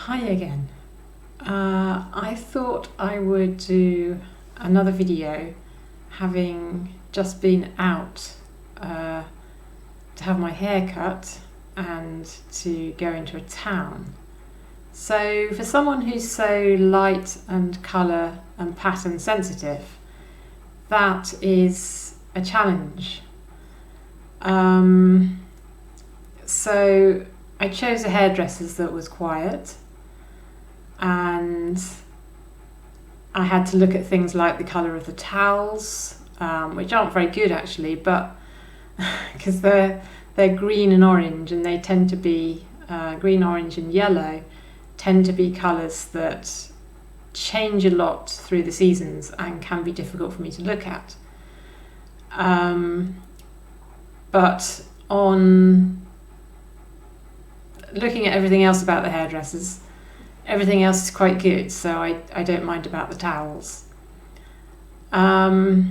Hi again. I thought I would do another video having just been out to have my hair cut and to go into a town. So for someone who's so light and colour and pattern sensitive, that is a challenge. So I chose a hairdresser's that was quiet, and I had to look at things like the colour of the towels, which aren't very good actually, but because they're green and orange, and they tend to be green, orange and yellow tend to be colours that change a lot through the seasons and can be difficult for me to look at. But on looking at everything else about the hairdressers, everything else is quite good, so I don't mind about the towels. There's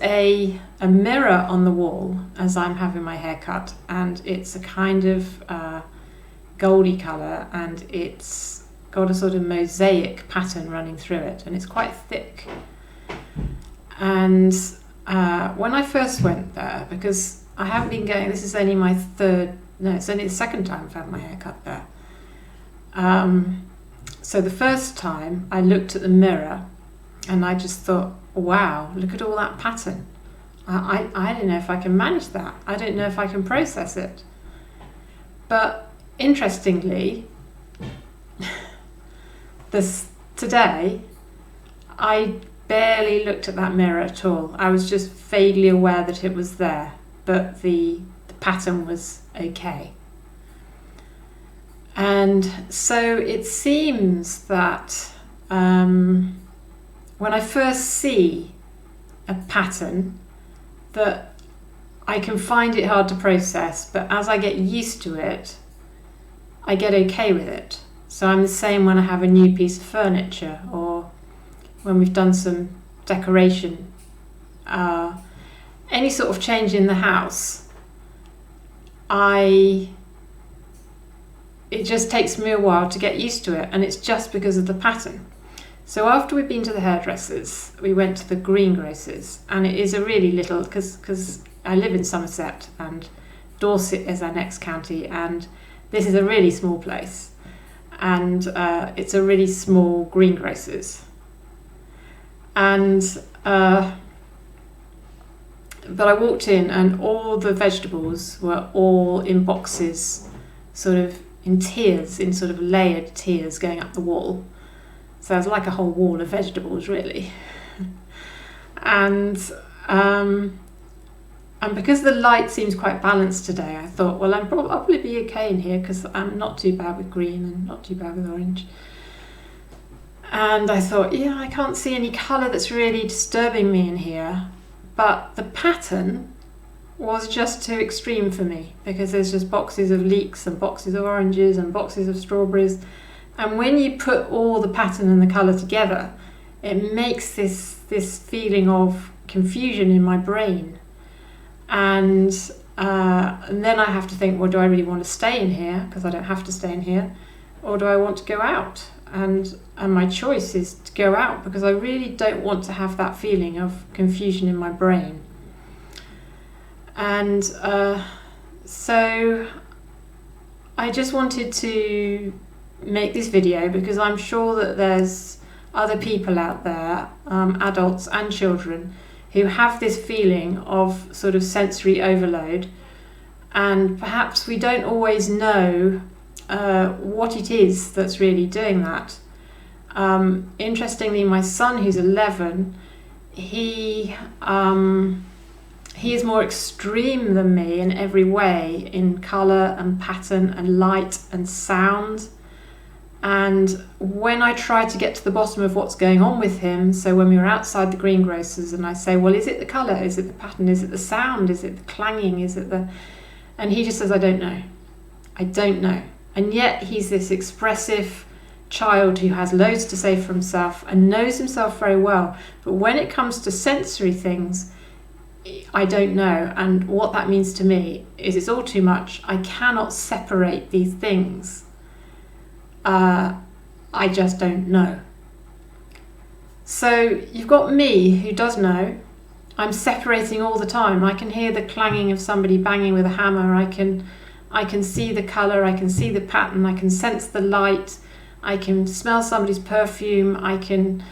a mirror on the wall as I'm having my hair cut, and it's a kind of goldy colour, and it's got a sort of mosaic pattern running through it, and it's quite thick. And when I first went there, because I haven't been going, this is only it's only the second time I've had my hair cut there. So the first time I looked at the mirror and I just thought, wow, look at all that pattern. I don't know if I can manage that. I don't know if I can process it. But interestingly, today, I barely looked at that mirror at all. I was just vaguely aware that it was there, but the pattern was okay. And so it seems that when I first see a pattern, that I can find it hard to process, but as I get used to it, I get okay with it. So I'm the same when I have a new piece of furniture, or when we've done some decoration, any sort of change in the house. It just takes me a while to get used to it, and it's just because of the pattern. So after we've been to the hairdressers, we went to the greengrocers, and it is a really little, because I live in Somerset and Dorset is our next county, and this is a really small place, and it's a really small greengrocers. And but I walked in, and all the vegetables were all in boxes, sort of in tiers, in sort of layered tiers going up the wall. So it's like a whole wall of vegetables, really. And because the light seems quite balanced today, I thought, well, I'll probably be okay in here, because I'm not too bad with green and not too bad with orange. And I thought, yeah, I can't see any colour that's really disturbing me in here. But the pattern was just too extreme for me, because there's just boxes of leeks and boxes of oranges and boxes of strawberries. And when you put all the pattern and the colour together, it makes this feeling of confusion in my brain. And then I have to think, well, do I really want to stay in here? Because I don't have to stay in here. Or do I want to go out? And my choice is to go out, because I really don't want to have that feeling of confusion in my brain. And so I just wanted to make this video, because I'm sure that there's other people out there, adults and children, who have this feeling of sort of sensory overload, and perhaps we don't always know what it is that's really doing that. Interestingly, my son, who's 11, he is more extreme than me in every way, in colour and pattern and light and sound. And when I try to get to the bottom of what's going on with him, so when we were outside the greengrocers, and I say, well, is it the colour, is it the pattern, is it the sound, is it the clanging, is it the... And he just says, I don't know. And yet he's this expressive child who has loads to say for himself and knows himself very well. But when it comes to sensory things, I don't know. And what that means to me is it's all too much. I cannot separate these things. I just don't know. So you've got me who does know. I'm separating all the time. I can hear the clanging of somebody banging with a hammer. I can see the colour, I can see the pattern, I can sense the light, I can smell somebody's perfume, I can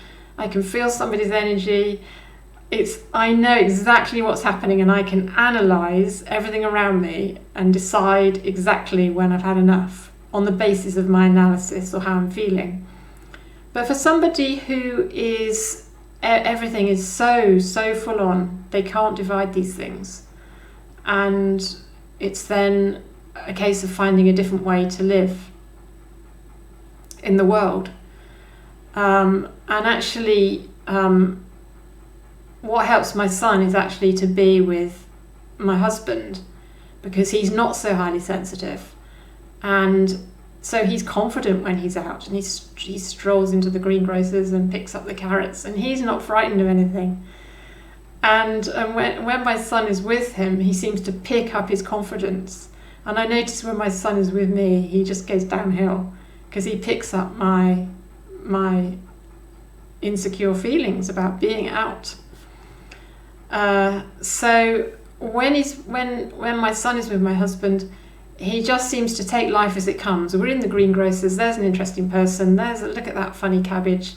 feel somebody's energy. I know exactly what's happening, and I can analyse everything around me and decide exactly when I've had enough on the basis of my analysis or how I'm feeling. But for somebody who is, everything is so full on, they can't divide these things. And it's then a case of finding a different way to live in the world. And actually, what helps my son is actually to be with my husband, because he's not so highly sensitive, and so he's confident when he's out, and he strolls into the greengrocers and picks up the carrots, and he's not frightened of anything. And when my son is with him, he seems to pick up his confidence. And I notice when my son is with me, he just goes downhill, because he picks up my insecure feelings about being out. So when my son is with my husband, he just seems to take life as it comes. We're in the greengrocers, there's an interesting person, look at that funny cabbage,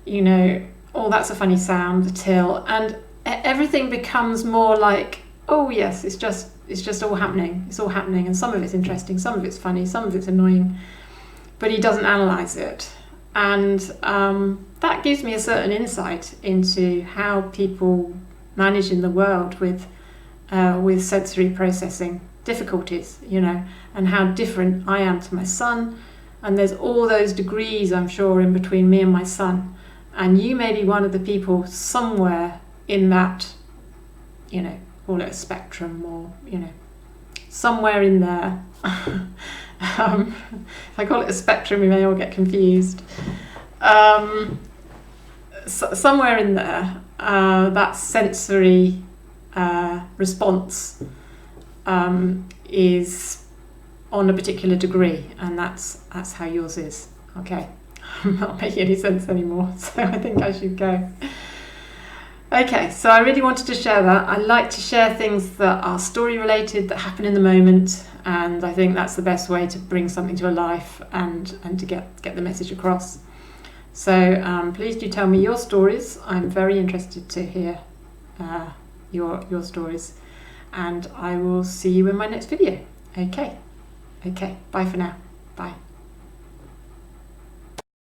oh, that's a funny sound, the till, and everything becomes more like, oh yes, it's just all happening. It's all happening, and some of it's interesting, some of it's funny, some of it's annoying, but he doesn't analyse it. And that gives me a certain insight into how people manage in the world with sensory processing difficulties, and how different I am to my son. And there's all those degrees, I'm sure, in between me and my son. And you may be one of the people somewhere in that, call it a spectrum, or, somewhere in there. If I call it a spectrum, we may all get confused. Somewhere in there, that sensory response is on a particular degree, and that's how yours is. Okay, I'm not making any sense anymore, so I think I should go. Okay, so I really wanted to share that. I like to share things that are story related, that happen in the moment, and I think that's the best way to bring something to life and to get the message across. So please do tell me your stories. I'm very interested to hear your stories, and I will see you in my next video. Okay, bye for now. Bye.